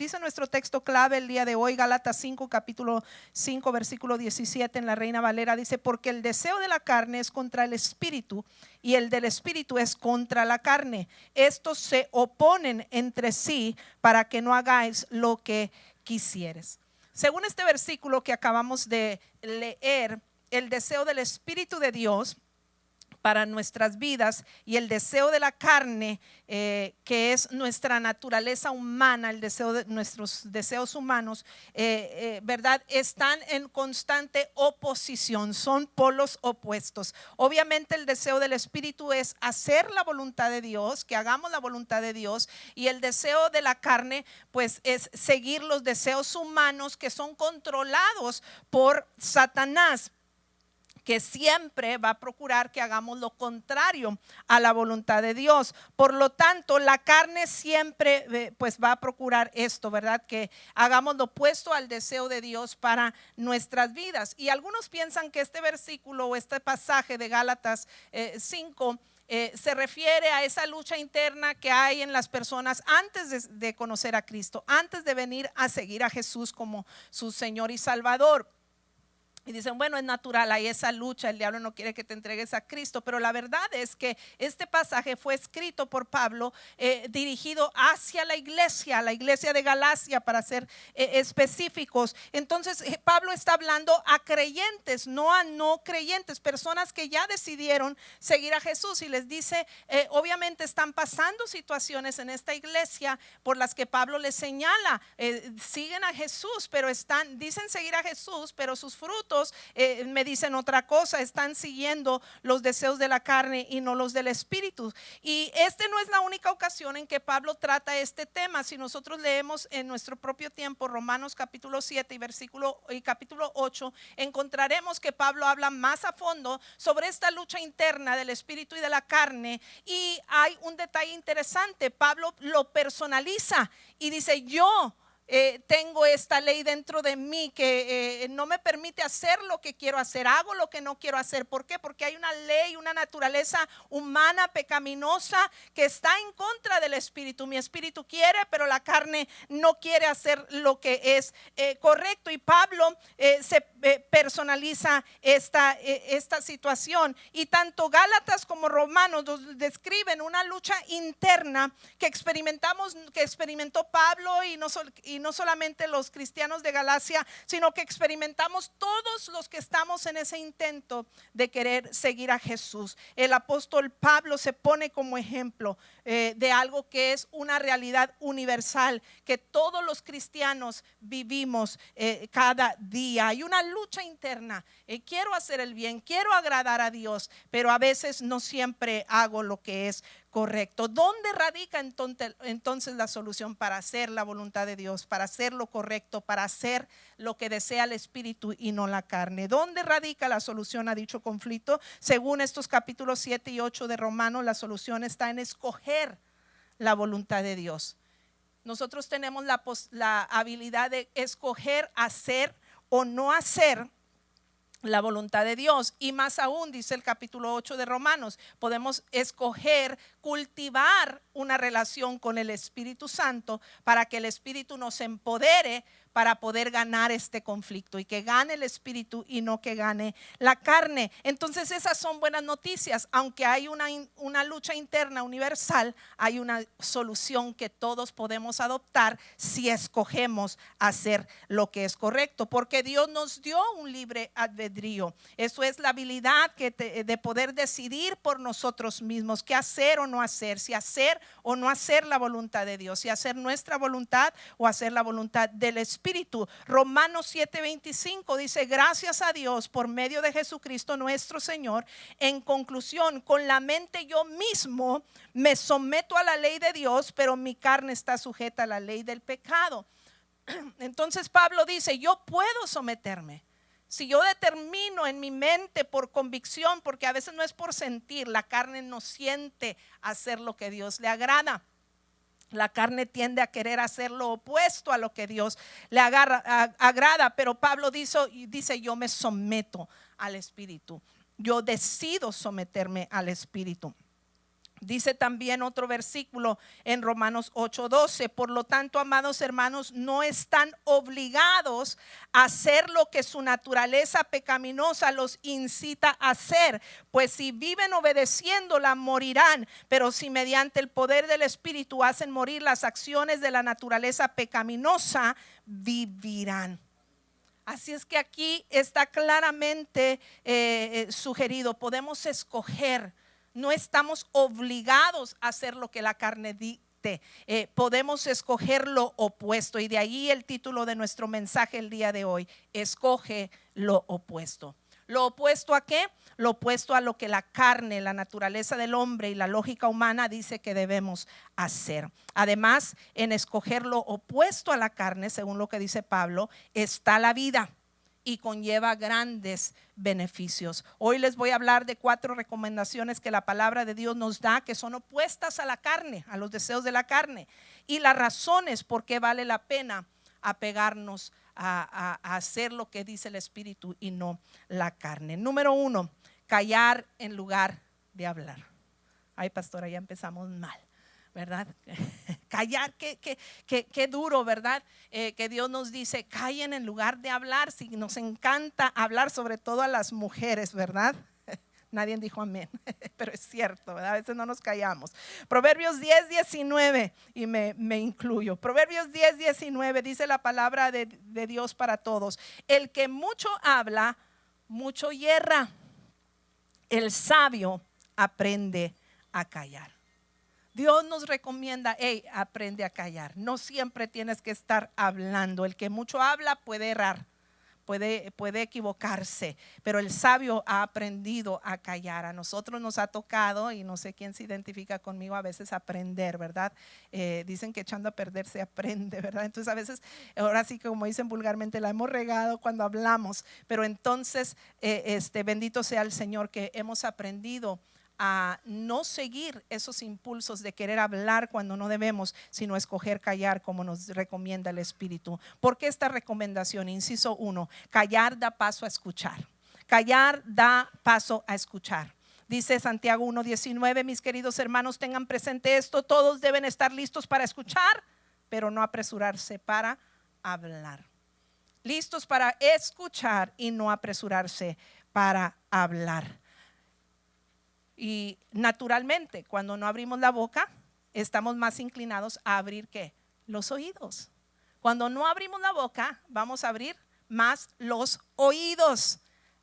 Dice nuestro texto clave el día de hoy, Gálatas 5, capítulo 5, versículo 17 en la Reina Valera. Dice: porque el deseo de la carne es contra el espíritu y el del espíritu es contra la carne. Estos se oponen entre sí para que no hagáis lo que quisieres. Según este versículo que acabamos de leer, el deseo del Espíritu de Dios para nuestras vidas y el deseo de la carne, que es nuestra naturaleza humana, el deseo de nuestros deseos humanos, ¿verdad? Están en constante oposición, son polos opuestos. Obviamente el deseo del Espíritu es hacer la voluntad de Dios, que hagamos la voluntad de Dios, y el deseo de la carne pues es seguir los deseos humanos que son controlados por Satanás, que siempre va a procurar que hagamos lo contrario a la voluntad de Dios. Por lo tanto, la carne siempre pues va a procurar esto, ¿verdad? Que hagamos lo opuesto al deseo de Dios para nuestras vidas. Y algunos piensan que este versículo o este pasaje de Gálatas 5 se refiere a esa lucha interna que hay en las personas antes de conocer a Cristo, antes de venir a seguir a Jesús como su Señor y Salvador. Y dicen, bueno, es natural, hay esa lucha, el diablo no quiere que te entregues a Cristo. Pero la verdad es que este pasaje fue escrito por Pablo, dirigido hacia la iglesia de Galacia, para ser específicos. Entonces Pablo está hablando a creyentes, no a no creyentes, personas que ya decidieron seguir a Jesús. Y les dice, obviamente están pasando situaciones en esta iglesia por las que Pablo les señala, siguen a Jesús, pero dicen seguir a Jesús, pero sus frutos me dicen otra cosa, están siguiendo los deseos de la carne y no los del espíritu. Y este no es la única ocasión en que Pablo trata este tema. Si nosotros leemos en nuestro propio tiempo Romanos capítulo 7 y capítulo 8, encontraremos que Pablo habla más a fondo sobre esta lucha interna del espíritu y de la carne. Y hay un detalle interesante, Pablo lo personaliza y dice: yo tengo esta ley dentro de mí que no me permite hacer lo que quiero hacer, hago lo que no quiero hacer. ¿Por qué? Porque hay una ley, una naturaleza humana pecaminosa que está en contra del espíritu. Mi espíritu quiere, pero la carne no quiere hacer lo que es correcto. Y Pablo se personaliza esta situación. Y tanto Gálatas como Romanos describen una lucha interna que experimentó Pablo, y no solamente los cristianos de Galacia, sino que experimentamos todos los que estamos en ese intento de querer seguir a Jesús. El apóstol Pablo se pone como ejemplo de algo que es una realidad universal, que todos los cristianos vivimos cada día. Hay una lucha interna, quiero hacer el bien, quiero agradar a Dios, pero a veces no siempre hago lo que es correcto. ¿Dónde radica entonces la solución para hacer la voluntad de Dios, para hacer lo correcto, para hacer lo que desea el espíritu y no la carne? ¿Dónde radica la solución a dicho conflicto? Según estos capítulos 7 y 8 de Romanos, la solución está en escoger la voluntad de Dios. Nosotros tenemos la habilidad de escoger hacer o no hacer la voluntad de Dios. Y más aún, dice el capítulo 8 de Romanos, podemos escoger cultivar una relación con el Espíritu Santo para que el Espíritu nos empodere para poder ganar este conflicto, y que gane el espíritu y no que gane la carne. Entonces esas son buenas noticias. Aunque hay una lucha interna universal, hay una solución que todos podemos adoptar si escogemos hacer lo que es correcto, porque Dios nos dio un libre albedrío. Eso es la habilidad de poder decidir por nosotros mismos qué hacer o no hacer, si hacer o no hacer la voluntad de Dios, si hacer nuestra voluntad o hacer la voluntad del Espíritu. Romanos 7:25 dice: gracias a Dios por medio de Jesucristo nuestro Señor. En conclusión, con la mente yo mismo me someto a la ley de Dios, pero mi carne está sujeta a la ley del pecado. Entonces Pablo dice: yo puedo someterme. Si yo determino en mi mente por convicción, porque a veces no es por sentir, la carne no siente hacer lo que Dios le agrada. La carne tiende a querer hacer lo opuesto a lo que Dios le agrada. Pero Pablo dice: yo me someto al Espíritu. Yo decido someterme al Espíritu. Dice también otro versículo en Romanos 8:12, por lo tanto, amados hermanos, no están obligados a hacer lo que su naturaleza pecaminosa los incita a hacer, pues si viven obedeciéndola morirán, pero si mediante el poder del Espíritu hacen morir las acciones de la naturaleza pecaminosa, vivirán. Así es que aquí está claramente sugerido, podemos escoger. No estamos obligados a hacer lo que la carne dicte. Podemos escoger lo opuesto. Y de ahí el título de nuestro mensaje el día de hoy: escoge lo opuesto. ¿Lo opuesto a qué? Lo opuesto a lo que la carne, la naturaleza del hombre y la lógica humana dice que debemos hacer. Además, en escoger lo opuesto a la carne, según lo que dice Pablo, está la vida y conlleva grandes beneficios. Hoy les voy a hablar de 4 recomendaciones que la palabra de Dios nos da, que son opuestas a la carne, a los deseos de la carne, y las razones por qué vale la pena apegarnos a hacer lo que dice el Espíritu y no la carne. Número 1, callar en lugar de hablar. Ay, pastora, ya empezamos mal, ¿verdad? Callar, qué duro, ¿verdad? Que Dios nos dice, callen en lugar de hablar. Si nos encanta hablar, sobre todo a las mujeres, ¿verdad? Nadie dijo amén, pero es cierto, ¿verdad? A veces no nos callamos. Proverbios 10:19, y me incluyo. Proverbios 10:19 dice la palabra de Dios para todos: el que mucho habla, mucho yerra. El sabio aprende a callar. Dios nos recomienda, hey, aprende a callar. No siempre tienes que estar hablando. El que mucho habla puede errar, puede equivocarse, pero el sabio ha aprendido a callar. A nosotros nos ha tocado, y no sé quién se identifica conmigo, a veces aprender, ¿verdad? Dicen que echando a perder se aprende, ¿verdad? Entonces a veces, ahora sí que como dicen vulgarmente, la hemos regado cuando hablamos, pero entonces bendito sea el Señor que hemos aprendido a no seguir esos impulsos de querer hablar cuando no debemos, sino escoger callar como nos recomienda el Espíritu. ¿Por qué esta recomendación? Inciso 1, callar da paso a escuchar. Callar da paso a escuchar. Dice Santiago 1:19, mis queridos hermanos, tengan presente esto: todos deben estar listos para escuchar, pero no apresurarse para hablar. Listos para escuchar y no apresurarse para hablar. Y naturalmente, cuando no abrimos la boca, estamos más inclinados a abrir ¿qué? Los oídos. Cuando no abrimos la boca, vamos a abrir más los oídos.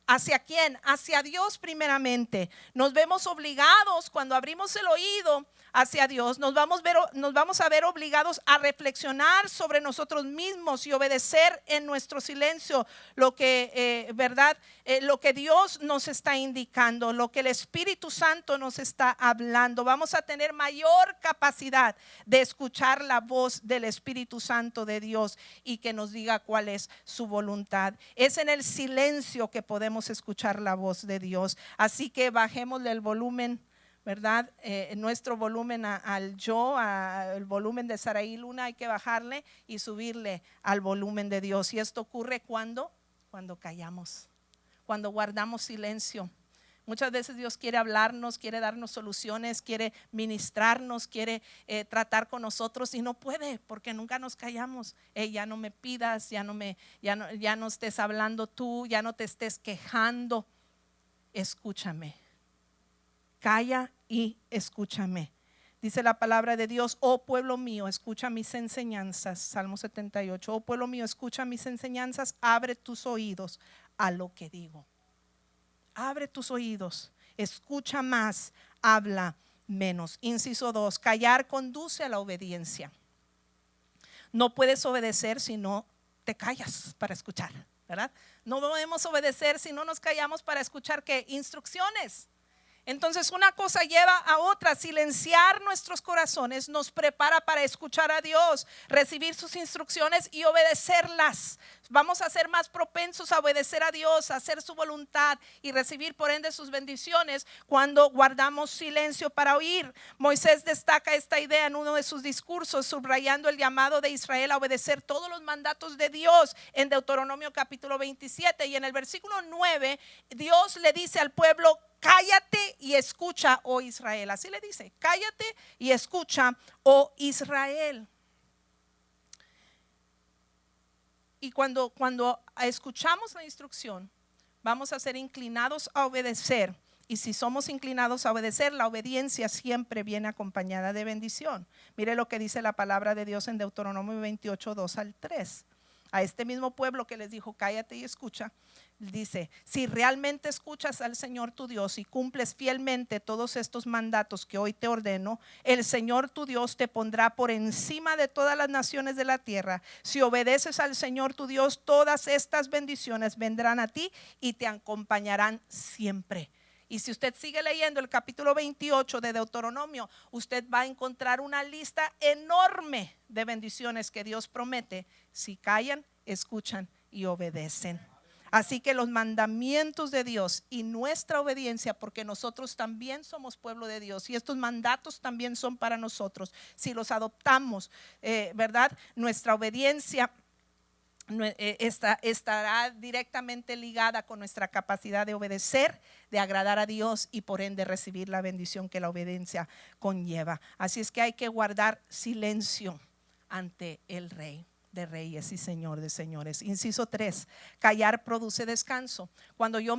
¿Hacia quién? Hacia Dios primeramente. Nos vemos obligados, cuando abrimos el oído hacia Dios, nos vamos a ver obligados a reflexionar sobre nosotros mismos y obedecer en nuestro silencio lo que, ¿verdad? Lo que Dios nos está indicando, lo que el Espíritu Santo nos está hablando. Vamos a tener mayor capacidad de escuchar la voz del Espíritu Santo de Dios y que nos diga cuál es su voluntad. Es en el silencio que podemos escuchar la voz de Dios. Así que bajémosle el volumen, ¿verdad? Nuestro volumen al volumen de Saraí Luna hay que bajarle y subirle al volumen de Dios. Y esto ocurre cuando callamos, cuando guardamos silencio. Muchas veces Dios quiere hablarnos, quiere darnos soluciones, quiere ministrarnos, quiere tratar con nosotros y no puede porque nunca nos callamos. Ya no me pidas, ya no estés hablando tú, ya no te estés quejando. Escúchame. Calla y escúchame. Dice la palabra de Dios: oh pueblo mío, escucha mis enseñanzas. Salmo 78. Oh pueblo mío, escucha mis enseñanzas, abre tus oídos a lo que digo. Abre tus oídos, escucha más, habla menos. Inciso 2, callar conduce a la obediencia. No puedes obedecer si no te callas para escuchar, ¿verdad? No podemos obedecer si no nos callamos para escuchar ¿qué? Instrucciones. Entonces una cosa lleva a otra. Silenciar nuestros corazones nos prepara para escuchar a Dios, recibir sus instrucciones y obedecerlas. Vamos a ser más propensos a obedecer a Dios, a hacer su voluntad y recibir por ende sus bendiciones cuando guardamos silencio para oír. Moisés destaca esta idea en uno de sus discursos, subrayando el llamado de Israel a obedecer todos los mandatos de Dios en Deuteronomio capítulo 27. Y en el versículo 9, Dios le dice al pueblo cállate y escucha, oh Israel. Así le dice, cállate y escucha, oh Israel. Y cuando escuchamos la instrucción, vamos a ser inclinados a obedecer. Y si somos inclinados a obedecer, la obediencia siempre viene acompañada de bendición. Mire lo que dice la palabra de Dios en Deuteronomio 28, 2 al 3. A este mismo pueblo que les dijo, cállate y escucha, dice, si realmente escuchas al Señor tu Dios y cumples fielmente todos estos mandatos que hoy te ordeno, el Señor tu Dios te pondrá por encima de todas las naciones de la tierra. Si obedeces al Señor tu Dios, todas estas bendiciones vendrán a ti y te acompañarán siempre. Y si usted sigue leyendo el capítulo 28 de Deuteronomio, usted va a encontrar una lista enorme de bendiciones que Dios promete si callan, escuchan y obedecen. Así que los mandamientos de Dios y nuestra obediencia, porque nosotros también somos pueblo de Dios y estos mandatos también son para nosotros. Si los adoptamos, ¿verdad? Nuestra obediencia estará directamente ligada con nuestra capacidad de obedecer, de agradar a Dios y por ende recibir la bendición que la obediencia conlleva. Así es que hay que guardar silencio ante el Rey de reyes y Señor de señores. Inciso 3, callar produce descanso. Cuando yo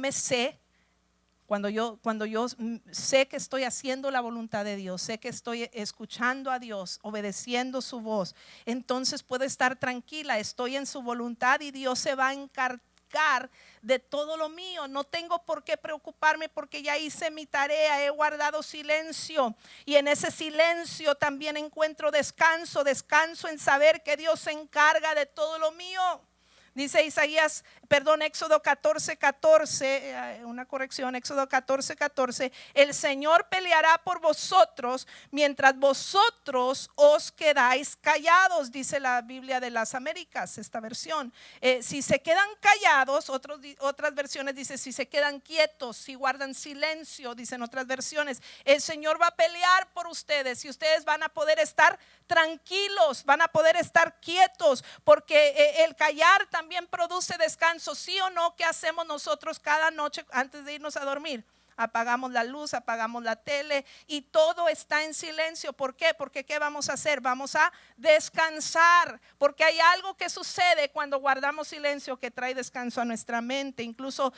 sé que estoy haciendo la voluntad de Dios, sé que estoy escuchando a Dios, obedeciendo su voz, entonces puedo estar tranquila, estoy en su voluntad y Dios se va a encargar de todo lo mío. No tengo por qué preocuparme porque ya hice mi tarea, he guardado silencio y en ese silencio también encuentro descanso en saber que Dios se encarga de todo lo mío. Dice Éxodo 14:14, una corrección, Éxodo 14:14, el Señor peleará por vosotros mientras vosotros os quedáis callados, dice la Biblia de las Américas, esta versión. Si se quedan callados, otras versiones dice si se quedan quietos, si guardan silencio, dicen otras versiones, el Señor va a pelear por ustedes y ustedes van a poder estar tranquilos, van a poder estar quietos, porque el callar también produce descanso. ¿Sí o no? ¿Qué hacemos nosotros cada noche antes de irnos a dormir? Apagamos la luz, apagamos la tele y todo está en silencio. ¿Por qué? Porque ¿qué vamos a hacer? Vamos a descansar, porque hay algo que sucede cuando guardamos silencio que trae descanso a nuestra mente. Incluso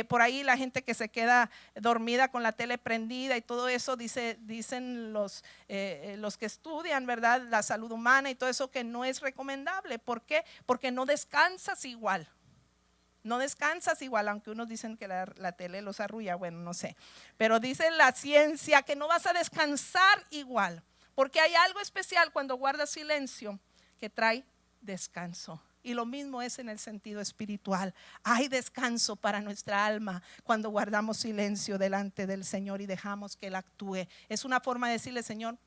por ahí la gente que se queda dormida con la tele prendida y todo eso, dicen los que estudian, ¿verdad?, la salud humana y todo eso, que no es recomendable. ¿Por qué? Porque no descansas igual. No descansas igual, aunque unos dicen que la tele los arrulla, bueno, no sé. Pero dice la ciencia que no vas a descansar igual, porque hay algo especial cuando guardas silencio que trae descanso. Y lo mismo es en el sentido espiritual. Hay descanso para nuestra alma cuando guardamos silencio delante del Señor y dejamos que Él actúe. Es una forma de decirle: Señor,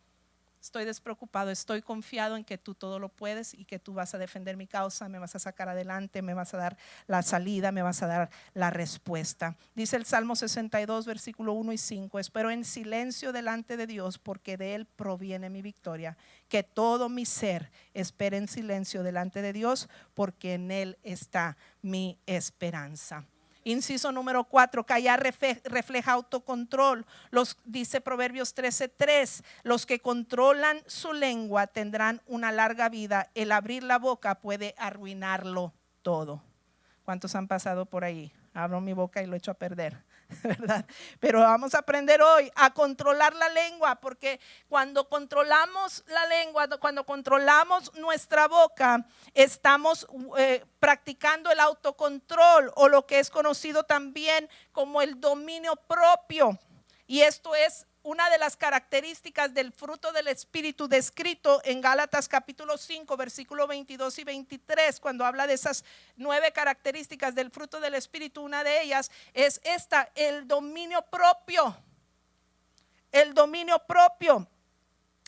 estoy despreocupado, estoy confiado en que tú todo lo puedes y que tú vas a defender mi causa, me vas a sacar adelante, me vas a dar la salida, me vas a dar la respuesta. Dice el Salmo 62, versículo 1 y 5, espero en silencio delante de Dios porque de Él proviene mi victoria. Que todo mi ser espere en silencio delante de Dios porque en Él está mi esperanza. Inciso número 4, callar refleja autocontrol. Dice Proverbios 13:3, los que controlan su lengua tendrán una larga vida. El abrir la boca puede arruinarlo todo. ¿Cuántos han pasado por ahí? Abro mi boca y lo echo a perder, ¿verdad? Pero vamos a aprender hoy a controlar la lengua, porque cuando controlamos la lengua, cuando controlamos nuestra boca, estamos practicando el autocontrol, o lo que es conocido también como el dominio propio. Y esto es una de las características del fruto del Espíritu descrito en Gálatas capítulo 5, versículo 22 y 23, cuando habla de esas 9 características del fruto del Espíritu. Una de ellas es esta: el dominio propio. El dominio propio.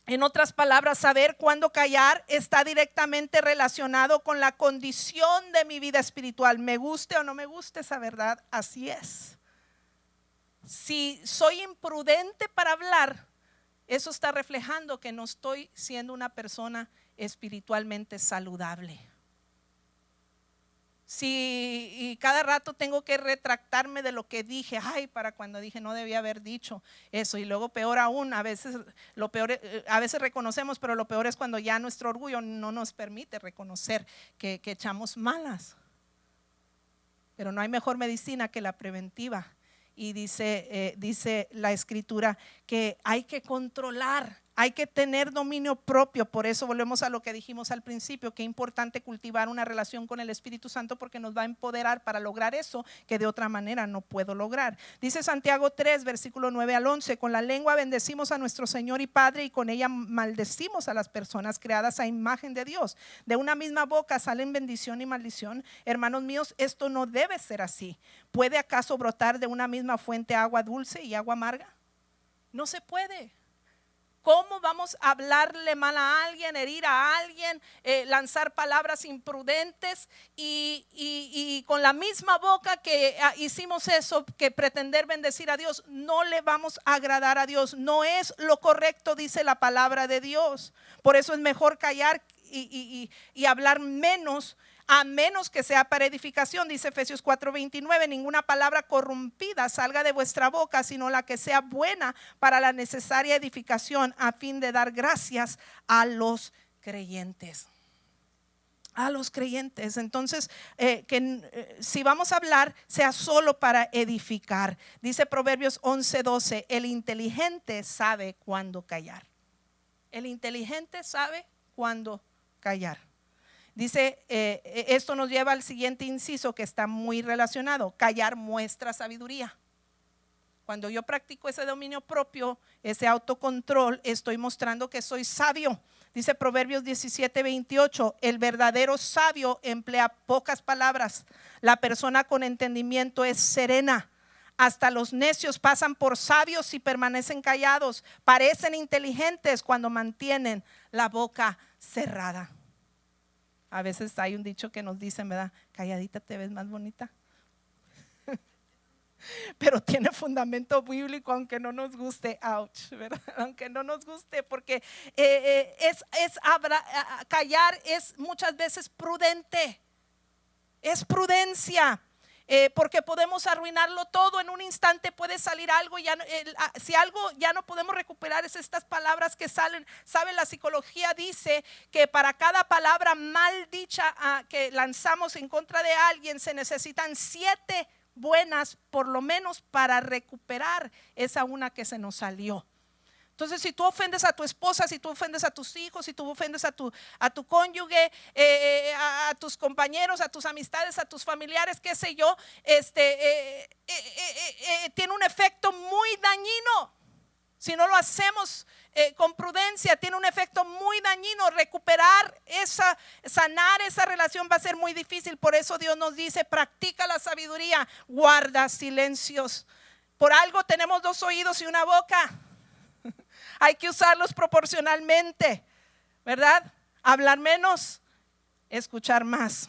En otras palabras, saber cuándo callar está directamente relacionado con la condición de mi vida espiritual. Me guste o no me guste esa verdad, así es. Si soy imprudente para hablar, eso está reflejando que no estoy siendo una persona espiritualmente saludable. y cada rato tengo que retractarme de lo que dije, ay, para cuando dije no debía haber dicho eso. Y luego peor aún, a veces a veces reconocemos, pero lo peor es cuando ya nuestro orgullo no nos permite reconocer que echamos malas. Pero no hay mejor medicina que la preventiva. Y dice la escritura que hay que controlar, hay que tener dominio propio. Por eso volvemos a lo que dijimos al principio, que es importante cultivar una relación con el Espíritu Santo, porque nos va a empoderar para lograr eso que de otra manera no puedo lograr. Dice Santiago 3, versículo 9 al 11, con la lengua bendecimos a nuestro Señor y Padre, y con ella maldecimos a las personas creadas a imagen de Dios. De una misma boca salen bendición y maldición. Hermanos míos, esto no debe ser así. ¿Puede acaso brotar de una misma fuente agua dulce y agua amarga? No se puede. ¿Cómo vamos a hablarle mal a alguien, herir a alguien, lanzar palabras imprudentes y con la misma boca que hicimos eso, que pretender bendecir a Dios? No le vamos a agradar a Dios. No es lo correcto, dice la palabra de Dios. Por eso es mejor callar y hablar menos, a menos que sea para edificación. Dice Efesios 4:29, ninguna palabra corrompida salga de vuestra boca, sino la que sea buena para la necesaria edificación, a fin de dar gracias a los creyentes. A los creyentes. Entonces, si vamos a hablar, sea solo para edificar. Dice Proverbios 11:12, el inteligente sabe cuándo callar. El inteligente sabe cuándo callar. Dice, esto nos lleva al siguiente inciso que está muy relacionado. Callar muestra sabiduría. Cuando yo practico ese dominio propio, ese autocontrol, estoy mostrando que soy sabio. Dice Proverbios 17:28, el verdadero sabio emplea pocas palabras. La persona con entendimiento es serena. Hasta los necios pasan por sabios y permanecen callados. Parecen inteligentes cuando mantienen la boca cerrada. A veces hay un dicho que nos dicen, ¿verdad? Calladita te ves más bonita. Pero tiene fundamento bíblico, aunque no nos guste, ouch, ¿verdad? Aunque no nos guste, porque callar es muchas veces prudente, es prudencia. Porque podemos arruinarlo todo en un instante. Puede salir algo, si algo ya no podemos recuperar, es estas palabras que salen. ¿Saben? La psicología dice que para cada palabra mal dicha que lanzamos en contra de alguien, se necesitan 7 buenas por lo menos para recuperar esa una que se nos salió. Entonces, si tú ofendes a tu esposa, si tú ofendes a tus hijos, si tú ofendes a tu cónyuge, a tus compañeros, a tus amistades, a tus familiares, qué sé yo, tiene un efecto muy dañino. Si no lo hacemos con prudencia, tiene un efecto muy dañino. Recuperar sanar esa relación va a ser muy difícil. Por eso Dios nos dice, practica la sabiduría, guarda silencios. Por algo tenemos 2 oídos y una boca. Hay que usarlos proporcionalmente, ¿verdad? Hablar menos, escuchar más.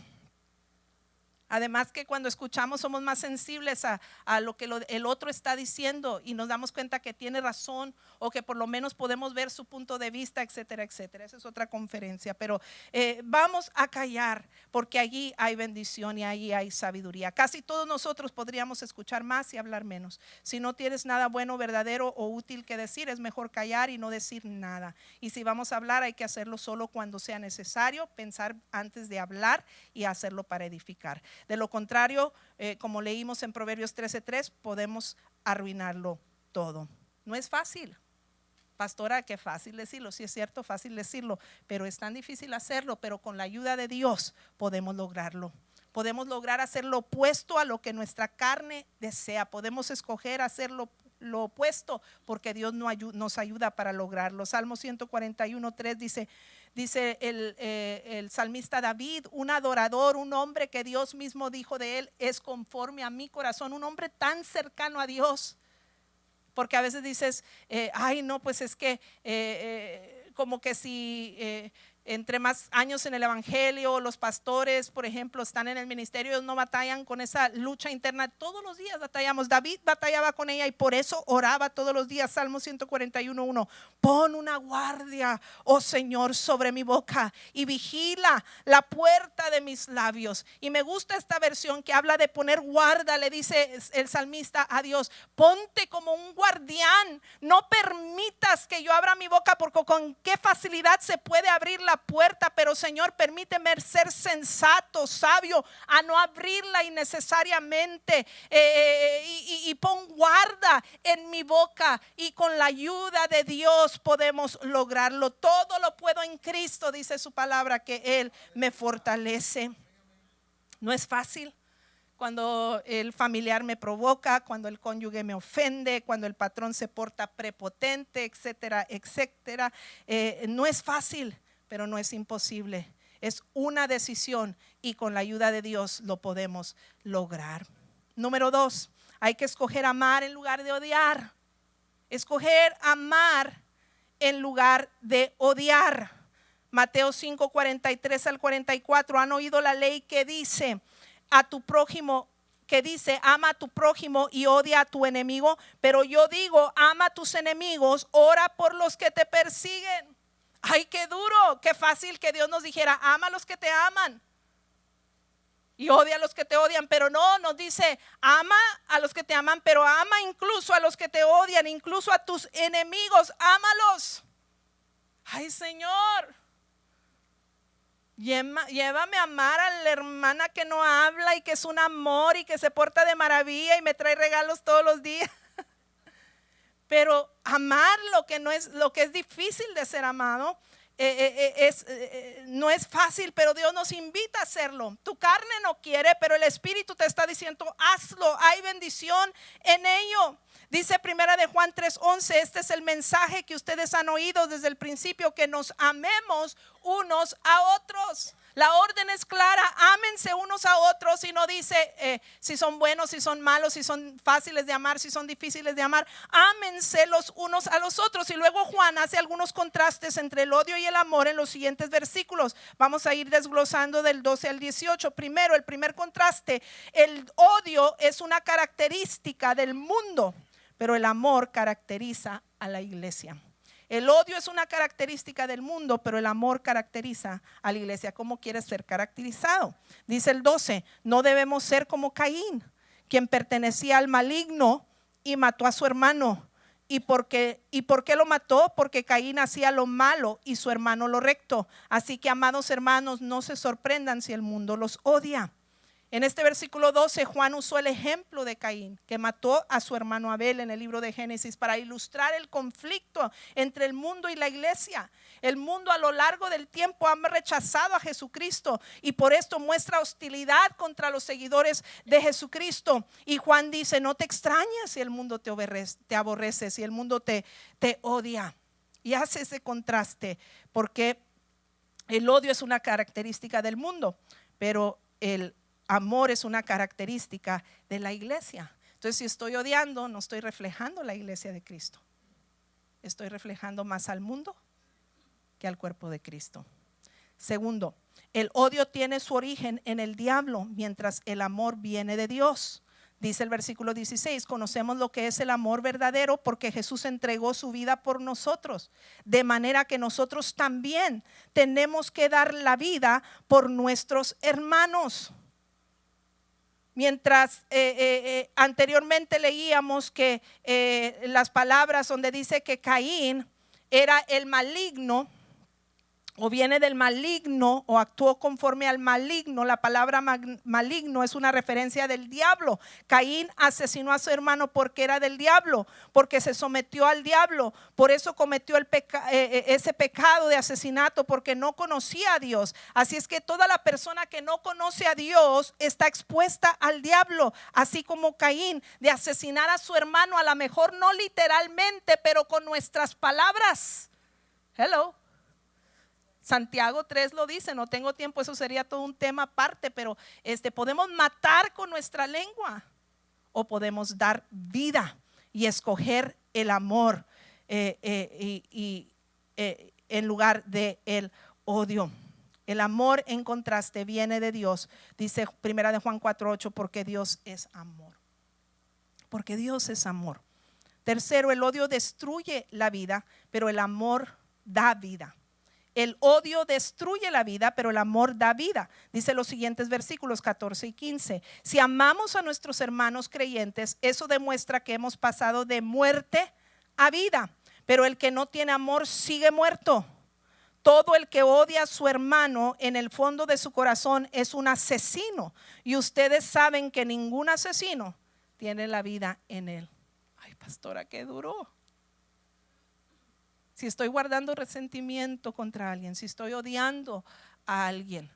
Además que cuando escuchamos somos más sensibles a lo que el otro está diciendo, y nos damos cuenta que tiene razón, o que por lo menos podemos ver su punto de vista, etcétera, etcétera. Esa es otra conferencia, pero vamos a callar, porque allí hay bendición y allí hay sabiduría. Casi todos nosotros podríamos escuchar más y hablar menos. Si no tienes nada bueno, verdadero o útil que decir, es mejor callar y no decir nada. Y si vamos a hablar, hay que hacerlo solo cuando sea necesario, pensar antes de hablar y hacerlo para edificar. De lo contrario, como leímos en Proverbios 13:3, podemos arruinarlo todo. No es fácil. Pastora, qué fácil decirlo. Sí, es cierto, fácil decirlo, pero es tan difícil hacerlo. Pero con la ayuda de Dios podemos lograrlo. Podemos lograr hacer lo opuesto a lo que nuestra carne desea. Podemos escoger hacer lo opuesto, porque Dios nos ayuda para lograrlo. Salmo 141:3 dice el salmista David, un adorador, un hombre que Dios mismo dijo de él, es conforme a mi corazón. Un hombre tan cercano a Dios. Porque a veces dices, ay no, pues es que como que si entre más años en el evangelio, los pastores, por ejemplo, están en el ministerio, ellos no batallan con esa lucha interna. Todos los días batallamos. David batallaba con ella y por eso oraba todos los días. Salmo 141:1. Pon una guardia, oh Señor, sobre mi boca y vigila la puerta de mis labios. Y me gusta esta versión que habla de poner guarda. Le dice el salmista a Dios: ponte como un guardián, no permitas que yo abra mi boca, porque con qué facilidad se puede abrir la puerta, pero Señor, permíteme ser sensato, sabio, a no abrirla innecesariamente, y pon guarda en mi boca, y con la ayuda de Dios podemos lograrlo. Todo lo puedo en Cristo, dice su palabra, que Él me fortalece. No es fácil. Cuando el familiar me provoca, cuando el cónyuge me ofende, cuando el patrón se porta prepotente, etcétera, etcétera. No es fácil, pero no es imposible. Es una decisión y con la ayuda de Dios lo podemos lograr. Número 2, hay que escoger amar en lugar de odiar. Escoger amar en lugar de odiar. Mateo 5:43-44. Han oído la ley que dice a tu prójimo, que dice: ama a tu prójimo y odia a tu enemigo. Pero yo digo: ama a tus enemigos, ora por los que te persiguen. Ay, qué duro, qué fácil que Dios nos dijera: ama a los que te aman y odia a los que te odian. Pero no, nos dice: ama a los que te aman, pero ama incluso a los que te odian, incluso a tus enemigos, ámalos. Ay, Señor, llévame a amar a la hermana que no habla y que es un amor y que se porta de maravilla y me trae regalos todos los días. Pero amar lo que es difícil de ser amado, no es fácil, pero Dios nos invita a hacerlo. Tu carne no quiere, pero el Espíritu te está diciendo: hazlo, hay bendición en ello. Dice primera de Juan 3:11, este es el mensaje que ustedes han oído desde el principio, que nos amemos unos a otros. La orden es clara: ámense unos a otros, y no dice si son buenos, si son malos, si son fáciles de amar, si son difíciles de amar. Ámense los unos a los otros. Y luego Juan hace algunos contrastes entre el odio y el amor en los siguientes versículos. Vamos a ir desglosando del 12 al 18. Primero, el primer contraste: el odio es una característica del mundo, pero el amor caracteriza a la iglesia. El odio es una característica del mundo, pero el amor caracteriza a la iglesia. ¿Cómo quieres ser caracterizado? Dice el 12: no debemos ser como Caín, quien pertenecía al maligno y mató a su hermano. ¿Y por qué lo mató? Porque Caín hacía lo malo y su hermano lo recto. Así que, amados hermanos, no se sorprendan si el mundo los odia. En este versículo 12, Juan usó el ejemplo de Caín, que mató a su hermano Abel en el libro de Génesis, para ilustrar el conflicto entre el mundo y la iglesia. El mundo a lo largo del tiempo ha rechazado a Jesucristo y por esto muestra hostilidad contra los seguidores de Jesucristo. Y Juan dice: no te extrañes si el mundo te aborrece, si el mundo te odia. Y hace ese contraste, porque el odio es una característica del mundo, pero el amor es una característica de la iglesia. Entonces, si estoy odiando, no estoy reflejando la iglesia de Cristo. Estoy reflejando más al mundo que al cuerpo de Cristo. Segundo, el odio tiene su origen en el diablo, mientras el amor viene de Dios. Dice el versículo 16: conocemos lo que es el amor verdadero porque Jesús entregó su vida por nosotros, de manera que nosotros también tenemos que dar la vida por nuestros hermanos. Mientras anteriormente leíamos que las palabras donde dice que Caín era el maligno, o viene del maligno, o actuó conforme al maligno. La palabra maligno es una referencia del diablo. Caín asesinó a su hermano porque era del diablo, porque se sometió al diablo. Por eso cometió ese pecado de asesinato, porque no conocía a Dios. Así es que toda la persona que no conoce a Dios está expuesta al diablo, así como Caín, de asesinar a su hermano, a lo mejor no literalmente, pero con nuestras palabras. Hello. Santiago 3 lo dice. No tengo tiempo, eso sería todo un tema aparte, pero podemos matar con nuestra lengua o podemos dar vida y escoger el amor en lugar de el odio. El amor, en contraste, viene de Dios. Dice 1 de Juan 4:8, porque Dios es amor. Porque Dios es amor. Tercero, el odio destruye la vida, pero el amor da vida. El odio destruye la vida, pero el amor da vida. Dice los siguientes versículos 14 y 15. Si amamos a nuestros hermanos creyentes, eso demuestra que hemos pasado de muerte a vida. Pero el que no tiene amor sigue muerto. Todo el que odia a su hermano en el fondo de su corazón es un asesino. Y ustedes saben que ningún asesino tiene la vida en él. Ay, pastora, qué duro. Si estoy guardando resentimiento contra alguien, si estoy odiando a alguien,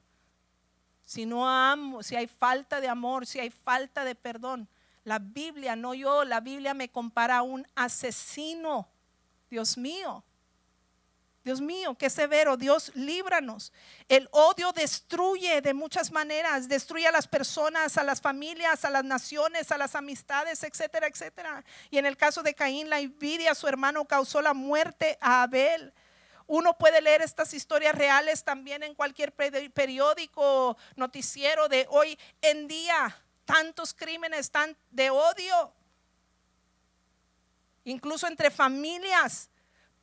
si no amo, si hay falta de amor, si hay falta de perdón, la Biblia, no yo, la Biblia me compara a un asesino. Dios mío. Dios mío, qué severo. Dios, líbranos. El odio destruye de muchas maneras. Destruye a las personas, a las familias, a las naciones, a las amistades, etcétera, etcétera. Y en el caso de Caín, la envidia a su hermano causó la muerte a Abel. Uno puede leer estas historias reales también en cualquier periódico, noticiero de hoy en día. Tantos crímenes tan de odio. Incluso entre familias.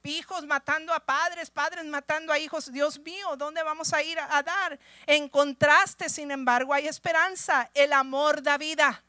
Hijos matando a padres, padres matando a hijos. Dios mío, ¿dónde vamos a ir a dar? En contraste, sin embargo, hay esperanza. El amor da vida.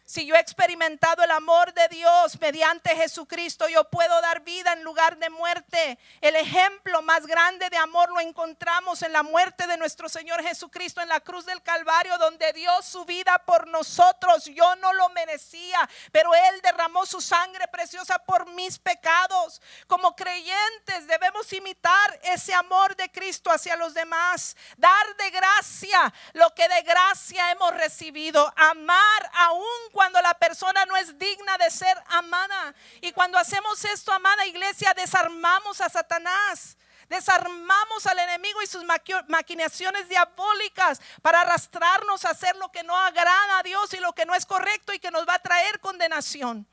Si yo he experimentado el amor de Dios mediante Jesucristo, yo puedo dar vida en lugar de muerte. El ejemplo más grande de amor lo encontramos en la muerte de nuestro Señor Jesucristo en la cruz del Calvario, donde dio su vida por nosotros. Yo no lo merecía, pero Él derramó su sangre preciosa por mis pecados. Como creyentes debemos imitar ese amor de Cristo hacia los demás. Dar de gracia lo que de gracia hemos recibido. Amar aún cuando la persona no es digna de ser amada. Y cuando hacemos esto, amada iglesia, desarmamos a Satanás. Desarmamos al enemigo y sus maquinaciones diabólicas para arrastrarnos a hacer lo que no agrada a Dios y lo que no es correcto y que nos va a traer condenación.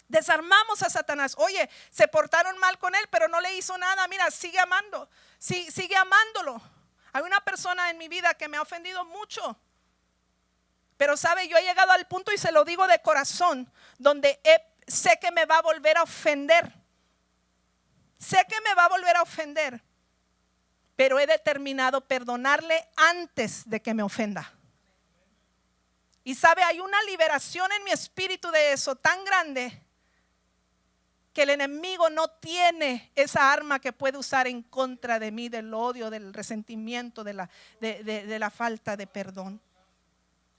Desarmamos a Satanás. Oye, se portaron mal con él, pero no le hizo nada. Mira, sigue amando, sigue amándolo. Hay una persona en mi vida que me ha ofendido mucho. Pero sabe, yo he llegado al punto, y se lo digo de corazón, donde sé que me va a volver a ofender. Sé que me va a volver a ofender. Pero he determinado perdonarle antes de que me ofenda. Y sabe, hay una liberación en mi espíritu de eso tan grande, que el enemigo no tiene esa arma que puede usar en contra de mí, del odio, del resentimiento, de la falta de perdón.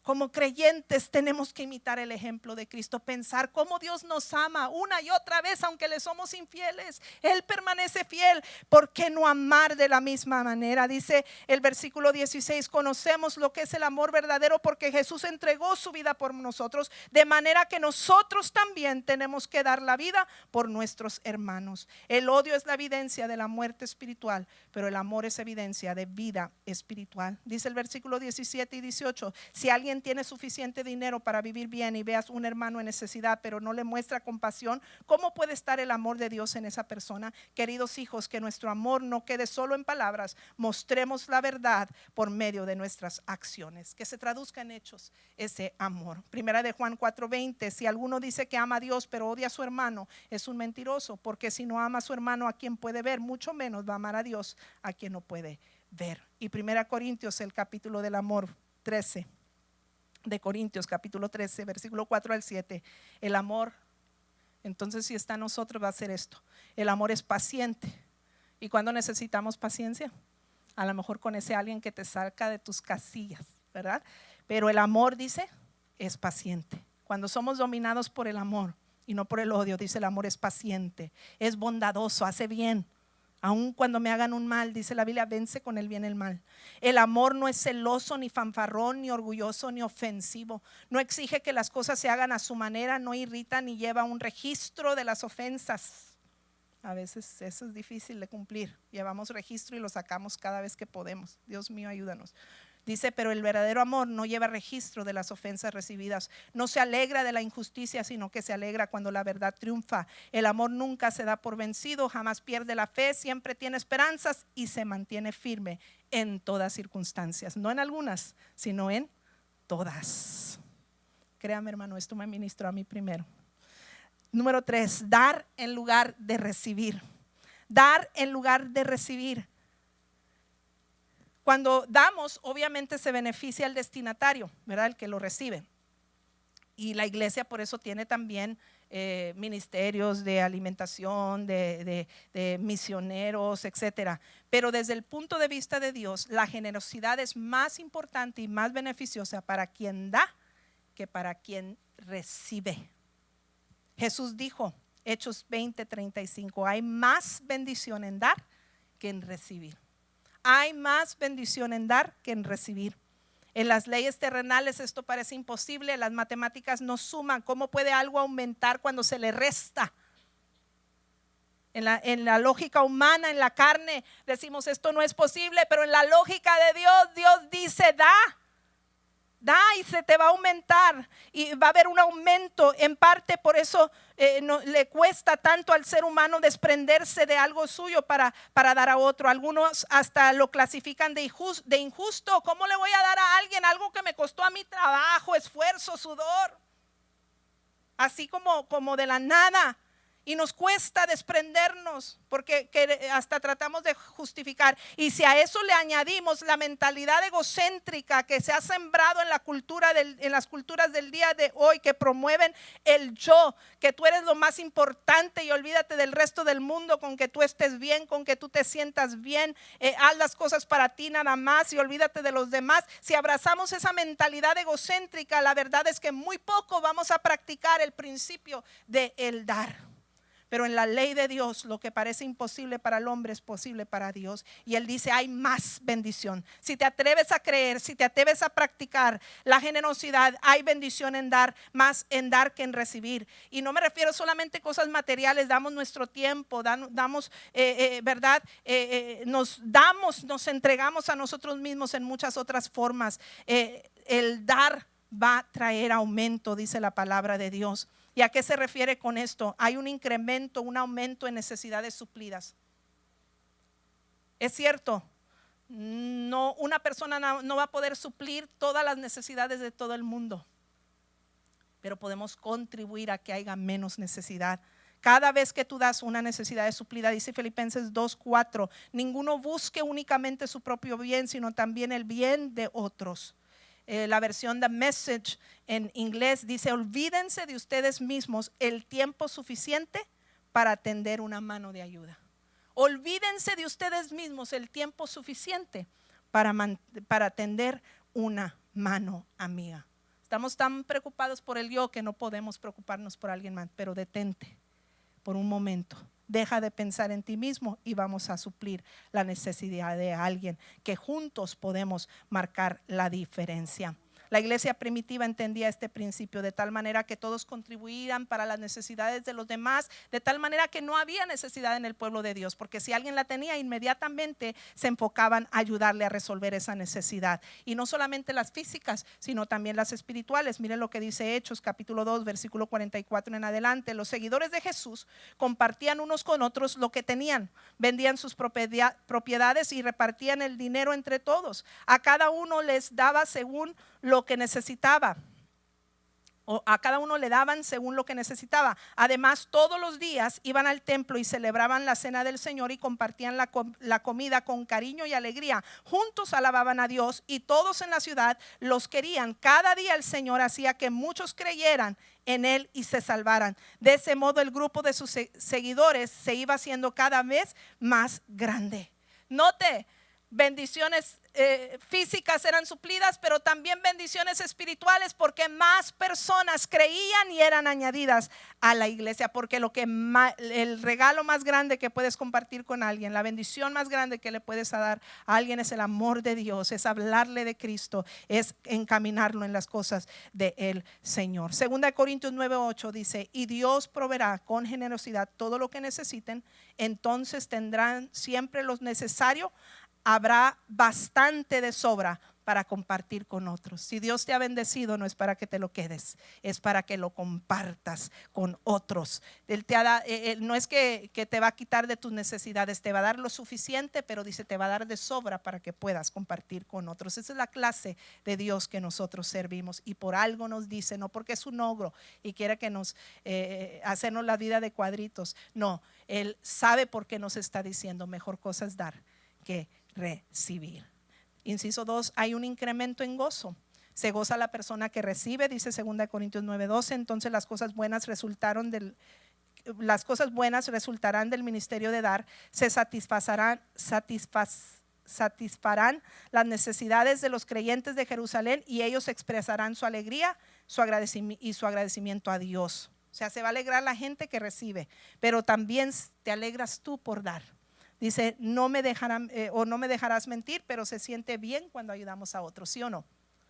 Como creyentes tenemos que imitar el ejemplo de Cristo, pensar cómo Dios nos ama una y otra vez, aunque le somos infieles. Él permanece fiel. ¿Por qué no amar de la misma manera? Dice el versículo 16, conocemos lo que es el amor verdadero porque Jesús entregó su vida por nosotros, de manera que nosotros también tenemos que dar la vida por nuestros hermanos. El odio es la evidencia de la muerte espiritual, pero el amor es evidencia de vida espiritual. Dice el versículo 17 y 18, si alguien tiene suficiente dinero para vivir bien y veas un hermano en necesidad, pero no le muestra compasión, ¿cómo puede estar el amor de Dios en esa persona? Queridos hijos, que nuestro amor no quede solo en palabras, mostremos la verdad por medio de nuestras acciones, que se traduzca en hechos ese amor. Primera de Juan 4:20, si alguno dice que ama a Dios pero odia a su hermano, es un mentiroso, porque si no ama a su hermano a quien puede ver, mucho menos va a amar a Dios a quien no puede ver. Y Primera Corintios, el capítulo del amor 13 de Corintios, capítulo 13, versículo 4 al 7. El amor, entonces si está en nosotros, va a ser esto: el amor es paciente. ¿Y cuando necesitamos paciencia? A lo mejor con ese alguien que te saca de tus casillas, ¿verdad? Pero el amor, dice, es paciente. Cuando somos dominados por el amor y no por el odio, dice, el amor es paciente, es bondadoso, hace bien. Aun cuando me hagan un mal, dice la Biblia, vence con el bien el mal. El amor no es celoso, ni fanfarrón, ni orgulloso, ni ofensivo. No exige que las cosas se hagan a su manera, no irrita ni lleva un registro de las ofensas. A veces eso es difícil de cumplir. Llevamos registro y lo sacamos cada vez que podemos. Dios mío, ayúdanos. Dice, pero el verdadero amor no lleva registro de las ofensas recibidas. No se alegra de la injusticia, sino que se alegra cuando la verdad triunfa. El amor nunca se da por vencido, jamás pierde la fe, siempre tiene esperanzas y se mantiene firme en todas circunstancias. No en algunas, sino en todas. Créame, hermano, esto me ministró a mí primero. Número 3, dar en lugar de recibir. Dar en lugar de recibir. Cuando damos, obviamente se beneficia el destinatario, ¿verdad? El que lo recibe. Y la iglesia por eso tiene también ministerios de alimentación, de misioneros, etcétera. Pero desde el punto de vista de Dios, la generosidad es más importante y más beneficiosa para quien da que para quien recibe. Jesús dijo, Hechos 20:35, hay más bendición en dar que en recibir. Hay más bendición en dar que en recibir. En las leyes terrenales esto parece imposible, las matemáticas no suman. ¿Cómo puede algo aumentar cuando se le resta? En la lógica humana, en la carne, decimos esto no es posible, pero en la lógica de Dios, Dios dice da y se te va a aumentar y va a haber un aumento. En parte por eso no, le cuesta tanto al ser humano desprenderse de algo suyo para dar a otro. Algunos hasta lo clasifican de injusto. ¿Cómo le voy a dar a alguien algo que me costó a mi trabajo, esfuerzo, sudor? Así como de la nada. Y nos cuesta desprendernos porque hasta tratamos de justificar. Y si a eso le añadimos la mentalidad egocéntrica que se ha sembrado en las culturas del día de hoy, que promueven el yo, que tú eres lo más importante y olvídate del resto del mundo, con que tú estés bien, con que tú te sientas bien, haz las cosas para ti nada más y olvídate de los demás. Si abrazamos esa mentalidad egocéntrica, la verdad es que muy poco vamos a practicar el principio de el dar. Pero en la ley de Dios, lo que parece imposible para el hombre es posible para Dios. Y Él dice, hay más bendición. Si te atreves a creer, si te atreves a practicar la generosidad, hay bendición en dar, más en dar que en recibir. Y no me refiero solamente a cosas materiales, damos nuestro tiempo, damos, ¿verdad? Nos entregamos a nosotros mismos en muchas otras formas. El dar va a traer aumento, dice la palabra de Dios. ¿Y a qué se refiere con esto? Hay un incremento, un aumento en necesidades suplidas. Es cierto, no, una persona no va a poder suplir todas las necesidades de todo el mundo, pero podemos contribuir a que haya menos necesidad. Cada vez que tú das una necesidad suplida, dice Filipenses 2:4, ninguno busque únicamente su propio bien, sino también el bien de otros. La versión The Message en inglés dice, olvídense de ustedes mismos el tiempo suficiente para tender una mano de ayuda. Olvídense de ustedes mismos el tiempo suficiente para tender una mano amiga. Estamos tan preocupados por el yo que no podemos preocuparnos por alguien más, pero detente por un momento. Deja de pensar en ti mismo y vamos a suplir la necesidad de alguien, que juntos podemos marcar la diferencia. La iglesia primitiva entendía este principio de tal manera que todos contribuían para las necesidades de los demás, de tal manera que no había necesidad en el pueblo de Dios, porque si alguien la tenía, inmediatamente se enfocaban a ayudarle a resolver esa necesidad. Y no solamente las físicas, sino también las espirituales. Miren lo que dice Hechos capítulo 2, versículo 44 en adelante. Los seguidores de Jesús compartían unos con otros lo que tenían, vendían sus propiedades y repartían el dinero entre todos. A cada uno les daba según lo que necesitaba, o a cada uno le daban según lo que necesitaba. Además, todos los días iban al templo y celebraban la cena del Señor y compartían la comida con cariño y alegría. Juntos alababan a Dios y todos en la ciudad los querían. Cada día el Señor hacía que muchos creyeran en Él y se salvaran. De ese modo el grupo de sus seguidores se iba haciendo cada vez más grande. Note, bendiciones físicas eran suplidas, pero también bendiciones espirituales, porque más personas creían y eran añadidas a la iglesia. Porque el regalo más grande que puedes compartir con alguien, la bendición más grande que le puedes dar a alguien es el amor de Dios, es hablarle de Cristo, es encaminarlo en las cosas del Señor. 2 Corintios 9:8 dice, y Dios proveerá con generosidad todo lo que necesiten, entonces tendrán siempre lo necesario. Habrá bastante de sobra para compartir con otros. Si Dios te ha bendecido, no es para que te lo quedes, es para que lo compartas con otros. Él te no es que te va a quitar de tus necesidades, te va a dar lo suficiente, pero dice, te va a dar de sobra para que puedas compartir con otros. Esa es la clase de Dios que nosotros servimos, y por algo nos dice, no porque es un ogro y quiere que nos hacernos la vida de cuadritos, no, Él sabe por qué nos está diciendo, mejor cosa es dar que recibir. Inciso 2, hay un incremento en gozo. Se goza la persona que recibe, dice 2 Corintios 9:12. Entonces las cosas buenas resultarán del ministerio de dar, se satisfarán las necesidades de los creyentes de Jerusalén, y ellos expresarán su alegría y su agradecimiento a Dios. O sea, se va a alegrar la gente que recibe, pero también te alegras tú por dar. Dice, no me dejarás mentir, pero se siente bien cuando ayudamos a otros, ¿sí o no?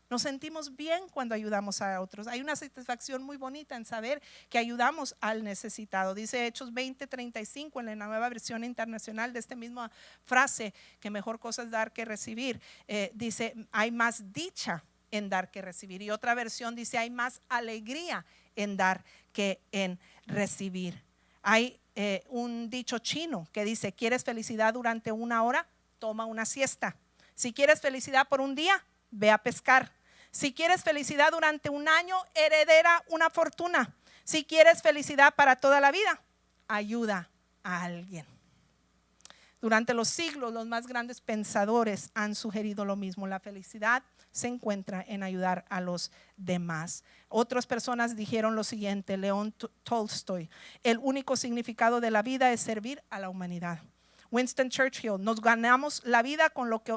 Nos sentimos bien cuando ayudamos a otros. Hay una satisfacción muy bonita en saber que ayudamos al necesitado. Dice Hechos 20:35 en la Nueva Versión Internacional, de esta misma frase, que mejor cosa es dar que recibir. Dice, hay más dicha en dar que recibir. Y otra versión dice, hay más alegría en dar que en recibir. Hay un dicho chino que dice, ¿quieres felicidad durante una hora? Toma una siesta. Si quieres felicidad por un día, ve a pescar. Si quieres felicidad durante un año, heredera una fortuna. Si quieres felicidad para toda la vida, ayuda a alguien. Durante los siglos, los más grandes pensadores han sugerido lo mismo. La felicidad se encuentra en ayudar a los demás. Otras personas dijeron lo siguiente, León Tolstoy: el único significado de la vida es servir a la humanidad. Winston Churchill: nos ganamos la vida con lo que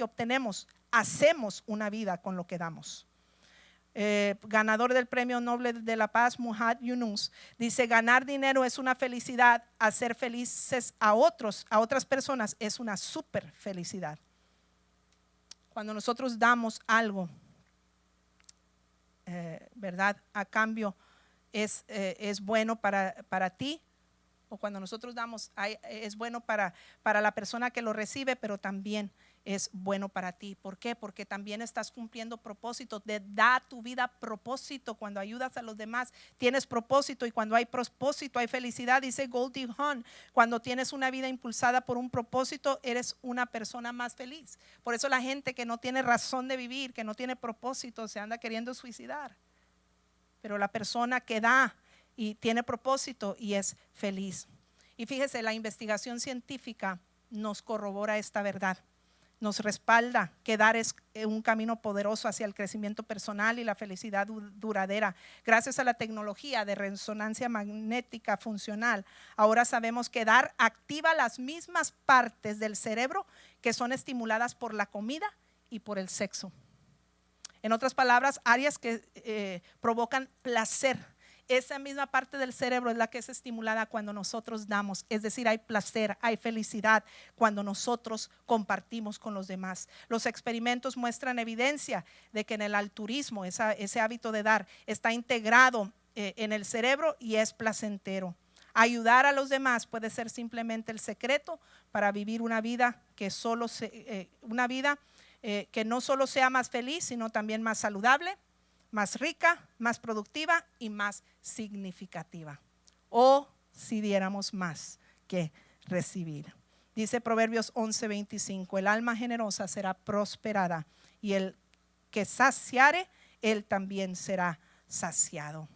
obtenemos, hacemos una vida con lo que damos. Ganador del Premio Nobel de la Paz, Muhammad Yunus, dice, ganar dinero es una felicidad, hacer felices a otras personas es una super felicidad. Cuando nosotros damos algo, ¿verdad? A cambio es bueno para ti, o cuando nosotros damos es bueno para la persona que lo recibe, pero también es bueno para ti. ¿Por qué? Porque también estás cumpliendo propósito. Da tu vida propósito. Cuando ayudas a los demás tienes propósito, y cuando hay propósito hay felicidad. Dice Goldie Hawn, cuando tienes una vida impulsada por un propósito, eres una persona más feliz. Por eso la gente que no tiene razón de vivir, que no tiene propósito, se anda queriendo suicidar. Pero la persona que da y tiene propósito y es feliz. Y fíjese, la investigación científica nos corrobora esta verdad. Nos respalda que dar es un camino poderoso hacia el crecimiento personal y la felicidad duradera. Gracias a la tecnología de resonancia magnética funcional, ahora sabemos que dar activa las mismas partes del cerebro que son estimuladas por la comida y por el sexo. En otras palabras, áreas que provocan placer. Esa misma parte del cerebro es la que es estimulada cuando nosotros damos. Es decir, hay placer, hay felicidad cuando nosotros compartimos con los demás. Los experimentos muestran evidencia de que en el altruismo, ese hábito de dar, está integrado en el cerebro y es placentero. Ayudar a los demás puede ser simplemente el secreto para vivir una vida que no solo sea más feliz, sino también más saludable, más rica, más productiva y más significativa. O si diéramos más que recibir. Dice Proverbios 11:25, el alma generosa será prosperada, y el que saciare, él también será saciado.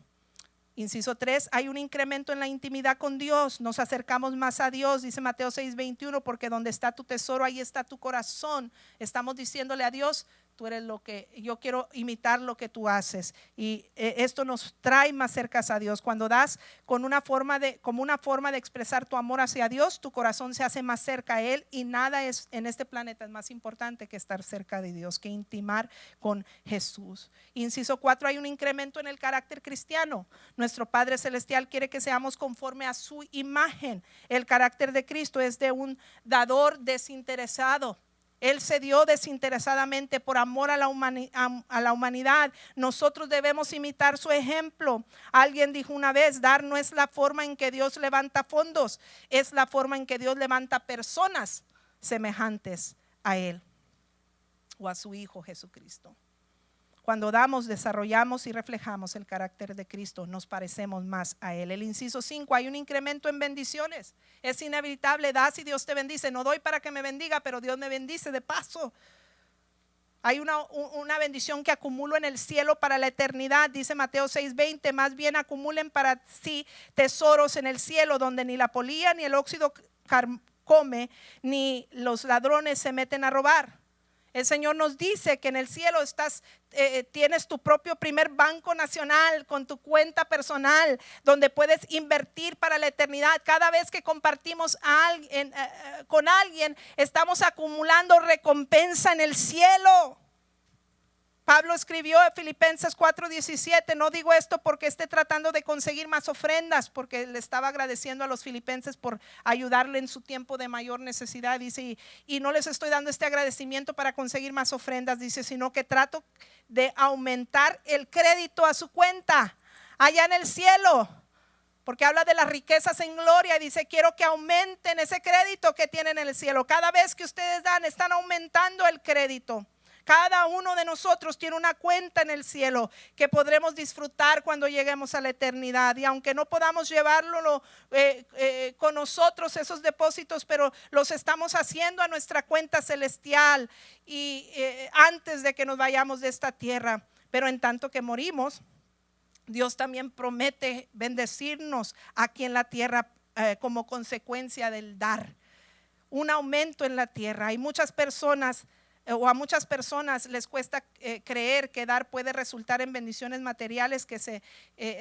Inciso 3, hay un incremento en la intimidad con Dios. Nos acercamos más a Dios, dice Mateo 6:21, porque donde está tu tesoro, ahí está tu corazón. Estamos diciéndole a Dios, tú eres lo que yo quiero imitar, lo que tú haces. Y esto nos trae más cerca a Dios. Cuando das como una forma de expresar tu amor hacia Dios, tu corazón se hace más cerca a Él, y nada en este planeta es más importante que estar cerca de Dios, que intimar con Jesús. Inciso 4, hay un incremento en el carácter cristiano. Nuestro Padre Celestial quiere que seamos conforme a su imagen. El carácter de Cristo es de un dador desinteresado. Él se dio desinteresadamente por amor a la humanidad. Nosotros debemos imitar su ejemplo. Alguien dijo una vez, dar no es la forma en que Dios levanta fondos, es la forma en que Dios levanta personas semejantes a Él. o a su Hijo Jesucristo. Cuando damos, desarrollamos y reflejamos el carácter de Cristo, nos parecemos más a Él. El inciso 5, hay un incremento en bendiciones. Es inevitable, das y Dios te bendice. No doy para que me bendiga, pero Dios me bendice de paso. Hay una bendición que acumulo en el cielo para la eternidad, dice Mateo 6:20, más bien acumulen para sí tesoros en el cielo, donde ni la polilla ni el óxido come, ni los ladrones se meten a robar. El Señor nos dice que en el cielo tienes tu propio primer banco nacional con tu cuenta personal, donde puedes invertir para la eternidad. Cada vez que compartimos con alguien, estamos acumulando recompensa en el cielo. Pablo escribió en Filipenses 4:17, no digo esto porque esté tratando de conseguir más ofrendas, porque le estaba agradeciendo a los filipenses por ayudarle en su tiempo de mayor necesidad. Dice, y no les estoy dando este agradecimiento para conseguir más ofrendas, dice, sino que trato de aumentar el crédito a su cuenta allá en el cielo. Porque habla de las riquezas en gloria y dice, quiero que aumenten ese crédito que tienen en el cielo. Cada vez que ustedes dan, están aumentando el crédito. Cada uno de nosotros tiene una cuenta en el cielo que podremos disfrutar cuando lleguemos a la eternidad. Y aunque no podamos llevarlo con nosotros esos depósitos, pero los estamos haciendo a nuestra cuenta celestial y antes de que nos vayamos de esta tierra. Pero en tanto que morimos, Dios también promete bendecirnos aquí en la tierra como consecuencia del dar. Un aumento en la tierra. Hay muchas personas o a muchas personas les cuesta creer que dar puede resultar en bendiciones materiales que se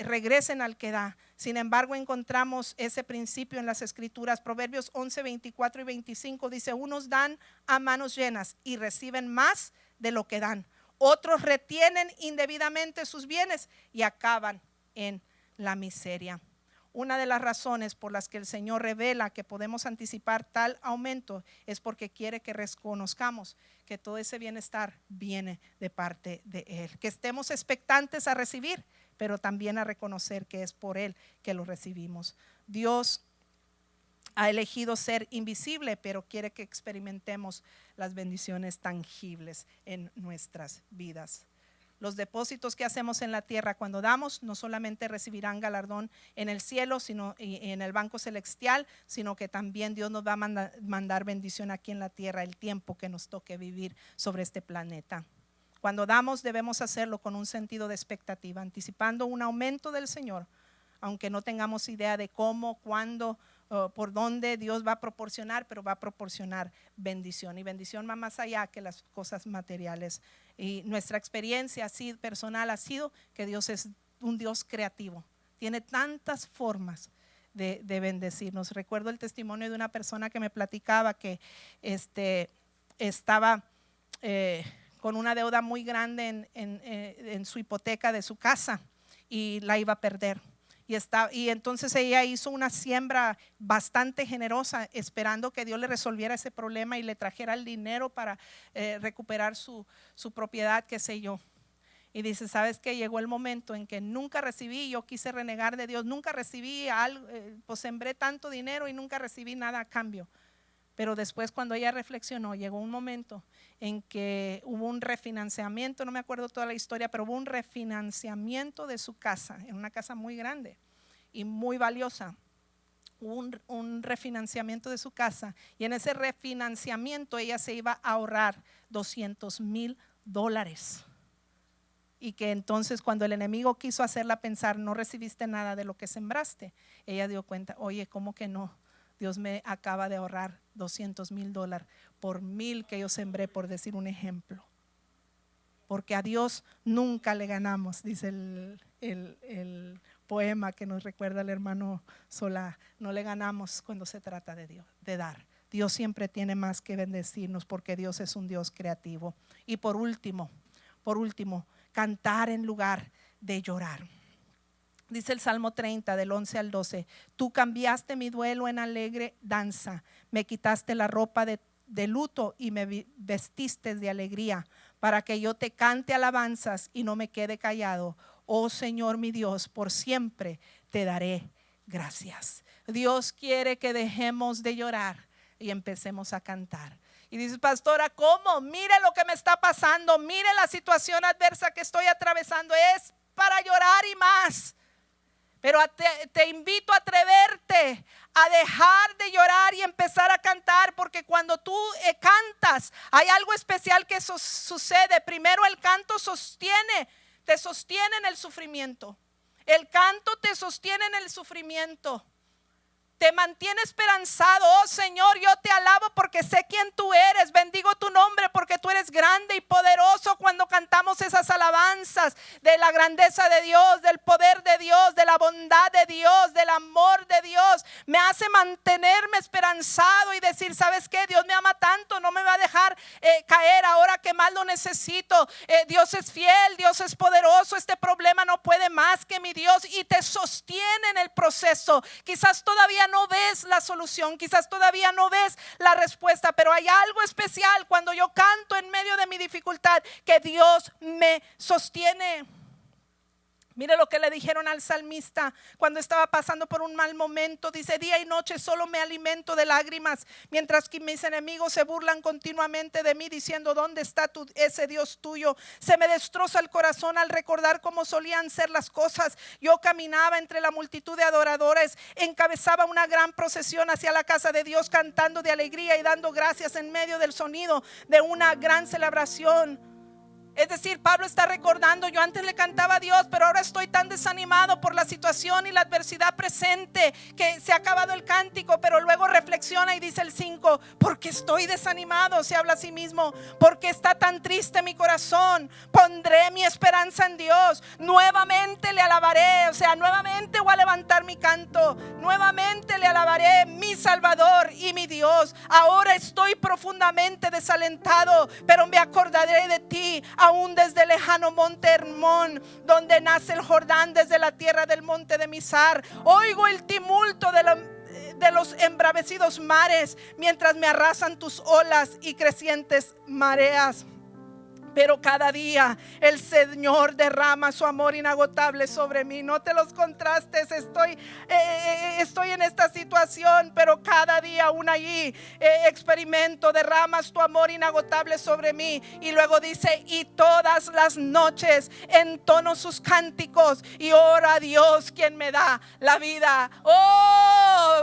regresen al que da. Sin embargo, encontramos ese principio en las Escrituras. Proverbios 11, 24 y 25 dice, unos dan a manos llenas y reciben más de lo que dan. Otros retienen indebidamente sus bienes y acaban en la miseria. Una de las razones por las que el Señor revela que podemos anticipar tal aumento es porque quiere que reconozcamos que todo ese bienestar viene de parte de Él. Que estemos expectantes a recibir, pero también a reconocer que es por Él que lo recibimos. Dios ha elegido ser invisible, pero quiere que experimentemos las bendiciones tangibles en nuestras vidas. Los depósitos que hacemos en la tierra cuando damos no solamente recibirán galardón en el cielo, sino en el banco celestial, sino que también Dios nos va a mandar bendición aquí en la tierra el tiempo que nos toque vivir sobre este planeta. Cuando damos debemos hacerlo con un sentido de expectativa, anticipando un aumento del Señor, aunque no tengamos idea de cómo, cuándo, por dónde Dios va a proporcionar, pero va a proporcionar bendición, y bendición va más allá que las cosas materiales. Y nuestra experiencia así personal ha sido que Dios es un Dios creativo, tiene tantas formas de bendecirnos. Recuerdo el testimonio de una persona que me platicaba que estaba con una deuda muy grande en su hipoteca de su casa y la iba a perder. Y entonces ella hizo una siembra bastante generosa, esperando que Dios le resolviera ese problema y le trajera el dinero para recuperar su propiedad, qué sé yo. Y dice, ¿sabes qué? Llegó el momento en que nunca recibí, yo quise renegar de Dios, nunca recibí algo, pues sembré tanto dinero y nunca recibí nada a cambio. Pero después, cuando ella reflexionó, llegó un momento en que hubo un refinanciamiento, no me acuerdo toda la historia, pero hubo un refinanciamiento de su casa, en una casa muy grande y muy valiosa. Hubo un refinanciamiento de su casa, y en ese refinanciamiento ella se iba a ahorrar $200,000. Y que entonces, cuando el enemigo quiso hacerla pensar, no recibiste nada de lo que sembraste, ella dio cuenta, oye, ¿cómo que no? Dios me acaba de ahorrar $200,000 por 1,000 que yo sembré, por decir un ejemplo. Porque a Dios nunca le ganamos, dice el poema que nos recuerda el hermano Solá. No le ganamos cuando se trata de Dios, de dar. Dios siempre tiene más que bendecirnos, porque Dios es un Dios creativo. Y por último, cantar en lugar de llorar. Dice el Salmo 30 del 11 al 12, tú cambiaste mi duelo en alegre danza, me quitaste la ropa de luto y me vestiste de alegría, para que yo te cante alabanzas y no me quede callado. Oh Señor mi Dios, por siempre te daré gracias. Dios quiere que dejemos de llorar y empecemos a cantar. Y dices, pastora, ¿cómo? Mire lo que me está pasando, mire la situación adversa que estoy atravesando. Es para llorar y más. Pero te invito a atreverte a dejar de llorar y empezar a cantar, porque cuando tú cantas hay algo especial que sucede. Primero, el canto te sostiene en el sufrimiento. El canto te sostiene en el sufrimiento. Te mantiene esperanzado. Oh Señor, yo te alabo porque sé quién tú eres. Bendigo tu nombre porque tú eres grande y poderoso. Cuando cantamos esas alabanzas de la grandeza de Dios, del poder de Dios, de la bondad de Dios, del amor de Dios, me hace mantenerme esperanzado y decir, ¿sabes qué? Dios me ama tanto, no me va a dejar caer ahora que más lo necesito. Dios es fiel, Dios es poderoso. Este problema no puede más que mi Dios, y te sostiene en el proceso. Quizás todavía no ves la solución, quizás todavía no ves la respuesta, pero hay algo especial cuando yo canto en medio de mi dificultad, que Dios me sostiene. Mire lo que le dijeron al salmista cuando estaba pasando por un mal momento. Dice, día y noche solo me alimento de lágrimas, mientras que mis enemigos se burlan continuamente de mí, diciendo, ¿dónde está ese Dios tuyo? Se me destroza el corazón al recordar cómo solían ser las cosas. Yo caminaba entre la multitud de adoradores, encabezaba una gran procesión hacia la casa de Dios, cantando de alegría y dando gracias en medio del sonido de una gran celebración. Es decir, Pablo está recordando, yo antes le cantaba a Dios, pero ahora estoy tan desanimado por la situación y la adversidad presente que se ha acabado el cántico. Pero luego reflexiona y dice el 5, porque estoy desanimado, se habla a sí mismo, porque está tan triste mi corazón. Pondré mi esperanza en Dios, nuevamente le alabaré, o sea, nuevamente voy a levantar mi canto, nuevamente le alabaré, mi Salvador y mi Dios. Ahora estoy profundamente desalentado, pero me acordaré de ti, aún desde el lejano monte Hermón, donde nace el Jordán, desde la tierra del monte de Mizar. Oigo el tumulto de los embravecidos mares, mientras me arrasan tus olas y crecientes mareas. Pero cada día el Señor derrama su amor inagotable sobre mí. Note los contrastes. Estoy en esta situación, pero cada día aún allí experimento, derramas tu amor inagotable sobre mí. Y luego dice, y todas las noches entono sus cánticos y oro a Dios, quien me da la vida. Oh,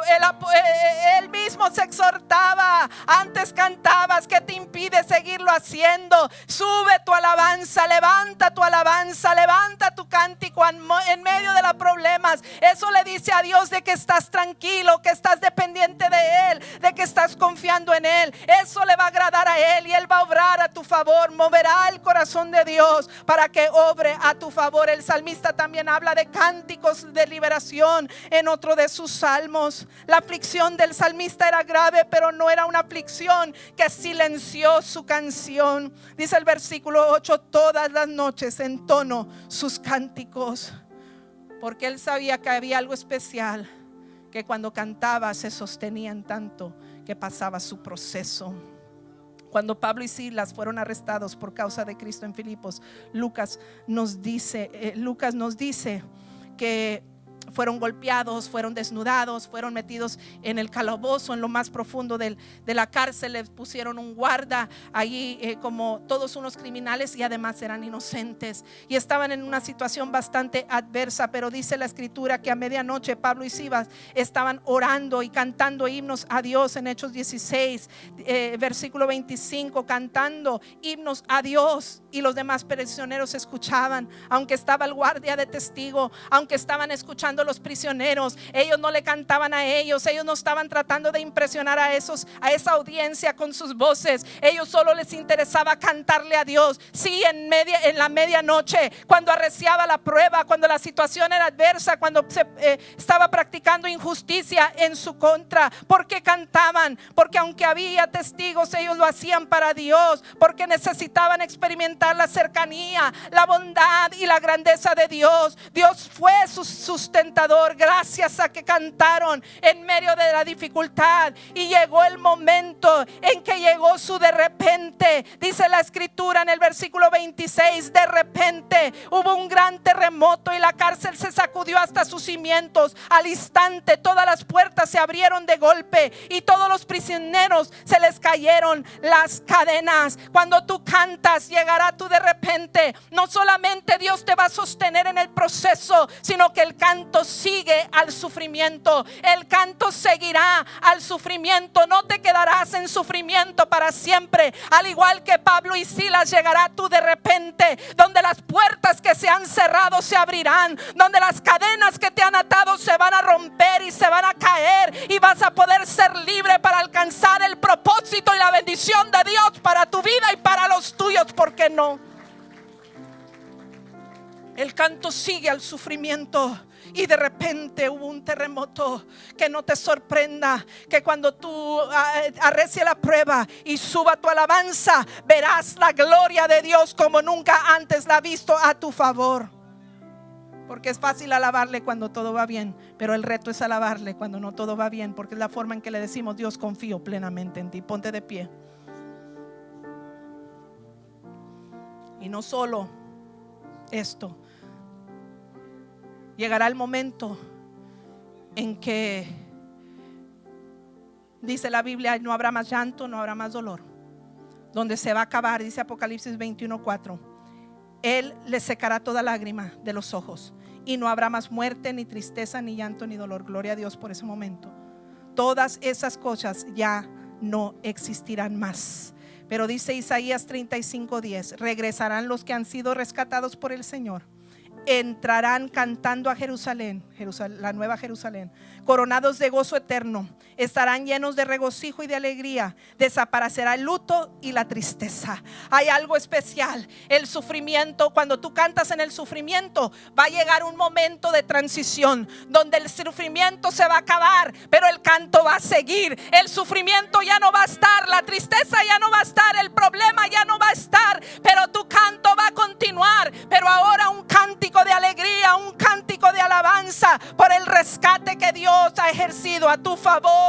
él mismo se exhortaba. Antes cantabas, ¿qué te impide seguirlo haciendo? Sube tu alabanza, levanta tu cántico en medio de los problemas. Eso le dice a Dios de que estás tranquilo, que estás dependiente de Él, de que estás confiando en Él. Eso le va a agradar a Él y Él va a obrar a tu favor. Moverá el corazón de Dios para que obre a tu favor. El salmista también habla de cánticos de liberación en otro de sus salmos. La aflicción del salmista era grave, pero no era una aflicción que silenció su canción. Dice el versículo 8, todas las noches entono sus cánticos, porque él sabía que había algo especial, que cuando cantaba se sostenían tanto que pasaba su proceso. Cuando Pablo y Silas fueron arrestados por causa de Cristo en Filipos, Lucas nos dice que fueron golpeados, fueron desnudados, fueron metidos en el calabozo, en lo más profundo de la cárcel. Les pusieron un guarda allí como todos unos criminales, y además eran inocentes y estaban en una situación bastante adversa. Pero dice la escritura que a medianoche Pablo y Silas estaban orando y cantando himnos a Dios. En Hechos 16 versículo 25, cantando himnos a Dios, y los demás prisioneros escuchaban. Aunque estaba el guardia de testigo, aunque estaban escuchando los prisioneros, ellos no le cantaban a ellos no estaban tratando de impresionar a esa audiencia con sus voces. Ellos solo les interesaba cantarle a Dios. Sí, en la medianoche, cuando arreciaba la prueba, cuando la situación era adversa, cuando se estaba practicando injusticia en su contra. ¿Por qué cantaban? Porque aunque había testigos, ellos lo hacían para Dios, porque necesitaban experimentar experimentar la cercanía, la bondad y la grandeza de Dios. Dios fue su sustentador gracias a que cantaron en medio de la dificultad. Y llegó el momento en que llegó su de repente. Dice la escritura en el versículo 26, de repente hubo un gran terremoto y la cárcel se sacudió hasta sus cimientos. Al instante todas las puertas se abrieron de golpe y todos los prisioneros se les cayeron las cadenas. Cuando tú cantas, llegará tu de repente. No solamente Dios te va a sostener en el proceso, sino que el canto sigue al sufrimiento. El canto seguirá al sufrimiento. No te quedarás en sufrimiento para siempre. Al igual que Pablo y Silas, llegará tu de repente, donde las puertas que se han cerrado se abrirán, donde las cadenas que te han atado se van a romper y se van a caer, y vas a poder ser libre para alcanzar el propósito y la bendición de Dios para tu vida y para los tuyos. ¿Por qué no? El canto sigue al sufrimiento. Y de repente hubo un terremoto. Que no te sorprenda que cuando tú arrecie la prueba y suba tu alabanza, verás la gloria de Dios como nunca antes la has visto a tu favor. Porque es fácil alabarle cuando todo va bien, pero el reto es alabarle cuando no todo va bien, porque es la forma en que le decimos: Dios, confío plenamente en ti. Ponte de pie. Y no solo esto, llegará el momento en que, dice la Biblia, no habrá más llanto, no habrá más dolor, donde se va a acabar, dice Apocalipsis 21:4. Él le secará toda lágrima de los ojos, y no habrá más muerte, ni tristeza, ni llanto, ni dolor. Gloria a Dios por ese momento. Todas esas cosas ya no existirán más. Pero dice Isaías 35:10, regresarán los que han sido rescatados por el Señor. Entrarán cantando a Jerusalén, la nueva Jerusalén, coronados de gozo eterno. Estarán llenos de regocijo y de alegría. Desaparecerá el luto y la tristeza. Hay algo especial. El sufrimiento, cuando tú cantas en el sufrimiento, va a llegar un momento de transición donde el sufrimiento se va a acabar, pero el canto va a seguir. El sufrimiento ya no va a estar, la tristeza ya no va a estar, el problema ya no va a estar, pero tu canto va a continuar. Pero ahora un cántico de alegría, un cántico de alabanza por el rescate que Dios ha ejercido a tu favor.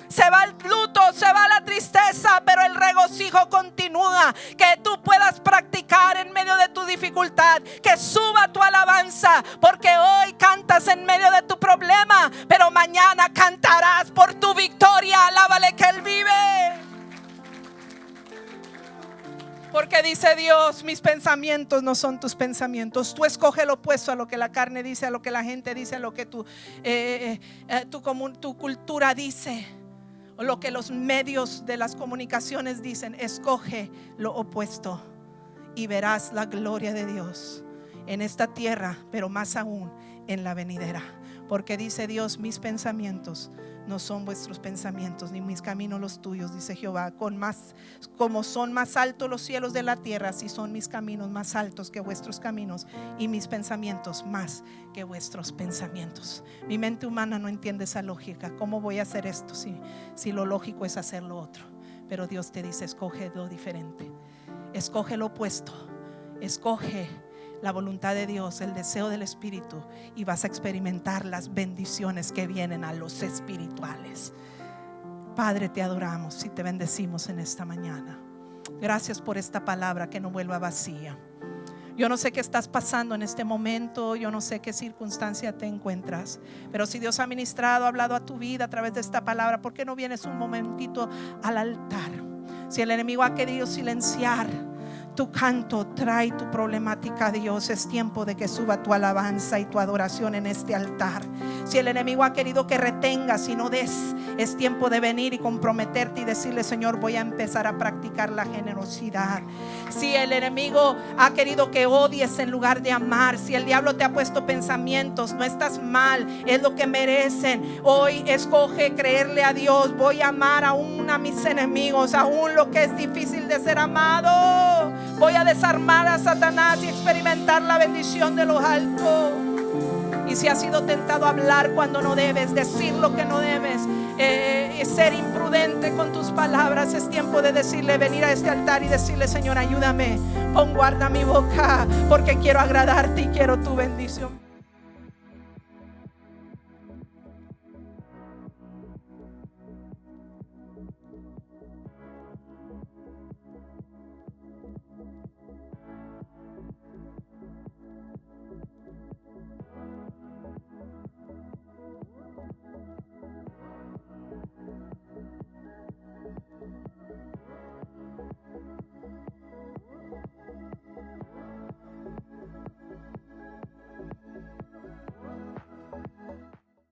Se va el luto, se va la tristeza, pero el regocijo continúa. Que tú puedas practicar en medio de tu dificultad, que suba tu alabanza, porque hoy cantas en medio de tu problema, pero mañana cantarás por tu victoria. Alábale que Él vive. Porque dice Dios: mis pensamientos no son tus pensamientos. Tú escoge lo opuesto a lo que la carne dice, a lo que la gente dice, a lo que tu cultura dice, o lo que los medios de las comunicaciones dicen. Escoge lo opuesto y verás la gloria de Dios en esta tierra, pero más aún en la venidera. Porque dice Dios: mis pensamientos no son vuestros pensamientos, ni mis caminos los tuyos, dice Jehová. Como son más altos los cielos de la tierra, así son mis caminos más altos que vuestros caminos, y mis pensamientos más que vuestros pensamientos. Mi mente humana no entiende esa lógica. ¿Cómo voy a hacer esto si lo lógico es hacer lo otro? Pero Dios te dice: escoge lo diferente, escoge lo opuesto, escoge la voluntad de Dios, el deseo del Espíritu, y vas a experimentar las bendiciones que vienen a los espirituales. Padre, te adoramos y te bendecimos en esta mañana. Gracias por esta palabra que no vuelva vacía. Yo no sé qué estás pasando en este momento, yo no sé qué circunstancia te encuentras, pero si Dios ha ministrado, ha hablado a tu vida a través de esta palabra, ¿por qué no vienes un momentito al altar? Si el enemigo ha querido silenciar tu canto, trae tu problemática a Dios. Es tiempo de que suba tu alabanza y tu adoración en este altar. Si el enemigo ha querido que retengas y no des, es tiempo de venir y comprometerte y decirle: Señor, voy a empezar a practicar la generosidad. Si el enemigo ha querido que odies en lugar de amar, si el diablo te ha puesto pensamientos: no estás mal, es lo que merecen. Hoy escoge creerle a Dios: voy a amar aún a mis enemigos, aún lo que es difícil de ser amado. Voy a desarmar a Satanás y experimentar la bendición de lo alto. Y si has sido tentado a hablar cuando no debes, decir lo que no debes, ser imprudente con tus palabras. Es tiempo de decirle, venir a este altar y decirle: Señor, ayúdame, pon guarda mi boca, porque quiero agradarte y quiero tu bendición.